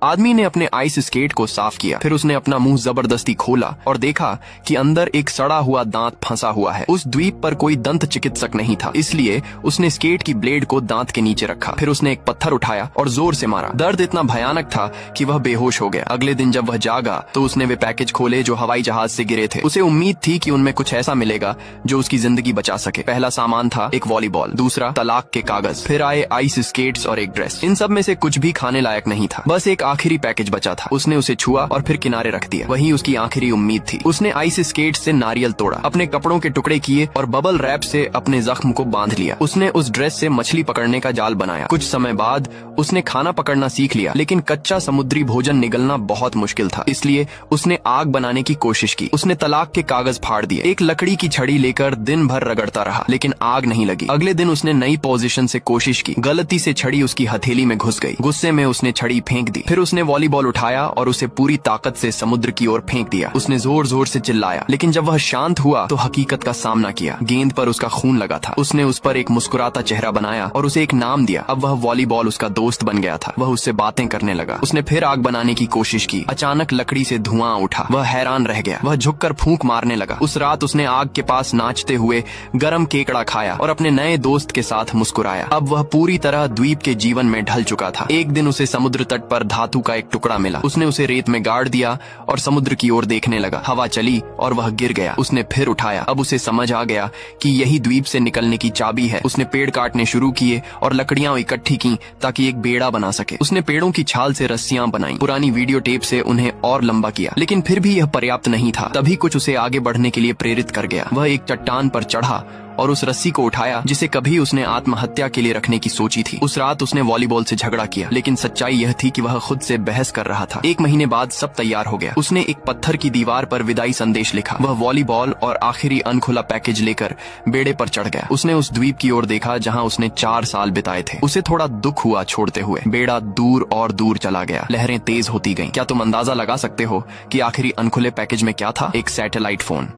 आदमी ने अपने आइस स्केट को साफ किया, फिर उसने अपना मुंह जबरदस्ती खोला और देखा कि अंदर एक सड़ा हुआ दांत फंसा हुआ है। उस द्वीप पर कोई दंत चिकित्सक नहीं था, इसलिए उसने स्केट की ब्लेड को दांत के नीचे रखा। फिर उसने एक पत्थर उठाया और जोर से मारा। दर्द इतना भयानक था कि वह बेहोश हो गया। अगले दिन जब वह जागा तो उसने वे पैकेज खोले जो हवाई जहाज से गिरे थे। उसे उम्मीद थी कि उनमें कुछ ऐसा मिलेगा जो उसकी जिंदगी बचा सके। पहला सामान था एक वॉलीबॉल, दूसरा तलाक के कागज, फिर आए आइस स्केट्स और एक ड्रेस। इन सब में से कुछ भी खाने लायक नहीं था, बस एक आखिरी पैकेज बचा था। उसने उसे छुआ और फिर किनारे रख दिया। वही उसकी आखिरी उम्मीद थी। उसने आइस स्केट्स से नारियल तोड़ा, अपने कपड़ों के टुकड़े किए और बबल रैप से अपने जख्म को बांध लिया। उसने उस ड्रेस से मछली पकड़ने का जाल बनाया। कुछ समय बाद उसने खाना पकड़ना सीख लिया, लेकिन कच्चा समुद्री भोजन निगलना बहुत मुश्किल था, इसलिए उसने आग बनाने की कोशिश की। उसने तलाक के कागज फाड़ दिए। एक लकड़ी की छड़ी लेकर दिन भर रगड़ता रहा, लेकिन आग नहीं लगी। अगले दिन उसने नई पोजीशन से कोशिश की। गलती से छड़ी उसकी हथेली में घुस गई। गुस्से में उसने छड़ी फेंक दी। फिर उसने वॉलीबॉल उठाया और उसे पूरी ताकत से समुद्र की ओर फेंक दिया। उसने जोर जोर से चिल्लाया, लेकिन जब वह शांत हुआ तो हकीकत का सामना किया। गेंद पर उसका खून लगा था। उसने उस पर एक मुस्कुराता चेहरा बनाया और उसे एक नाम दिया। अब वह वॉलीबॉल उसका दोस्त बन गया था। वह उससे बातें करने लगा। उसने फिर आग बनाने की कोशिश की। अचानक लकड़ी से धुआं उठा। वह हैरान रह गया। वह झुककर फूंक मारने लगा। उस रात उसने आग के पास नाचते हुए गरम केकड़ा खाया और अपने नए दोस्त के साथ मुस्कुराया। अब वह पूरी तरह द्वीप के जीवन में ढल चुका था। एक दिन उसे समुद्र तट पर धातु का एक टुकड़ा मिला। उसने उसे रेत में गाड़ दिया और समुद्र की ओर देखने लगा। हवा चली और वह गिर गया। उसने फिर उठाया। अब उसे समझ आ गया कि यही द्वीप से निकलने की चाबी है। उसने पेड़ काटने शुरू किए और लकड़ियां इकट्ठी की ताकि एक बेड़ा बना सके। उसने पेड़ों की छाल से रस्सियां बनाई, पुरानी वीडियो टेप से उन्हें और लंबा किया, लेकिन फिर भी यह पर्याप्त नहीं था। तभी कुछ उसे आगे बढ़ने के लिए प्रेरित कर गया। वह एक चट्टान पर चढ़ा और उस रस्सी को उठाया जिसे कभी उसने आत्महत्या के लिए रखने की सोची थी। उस रात उसने वॉलीबॉल से झगड़ा किया, लेकिन सच्चाई यह थी कि वह खुद से बहस कर रहा था। एक महीने बाद सब तैयार हो गया। उसने एक पत्थर की दीवार पर विदाई संदेश लिखा। वह वॉलीबॉल और आखिरी अनखुला पैकेज लेकर बेड़े पर चढ़ गया। उसने उस द्वीप की ओर देखा जहाँ उसने 4 साल बिताए थे। उसे थोड़ा दुख हुआ छोड़ते हुए। बेड़ा दूर और दूर चला गया। लहरें तेज होती गईं। क्या तुम अंदाजा लगा सकते हो कि आखिरी अनखुले पैकेज में क्या था? एक सैटेलाइट फोन।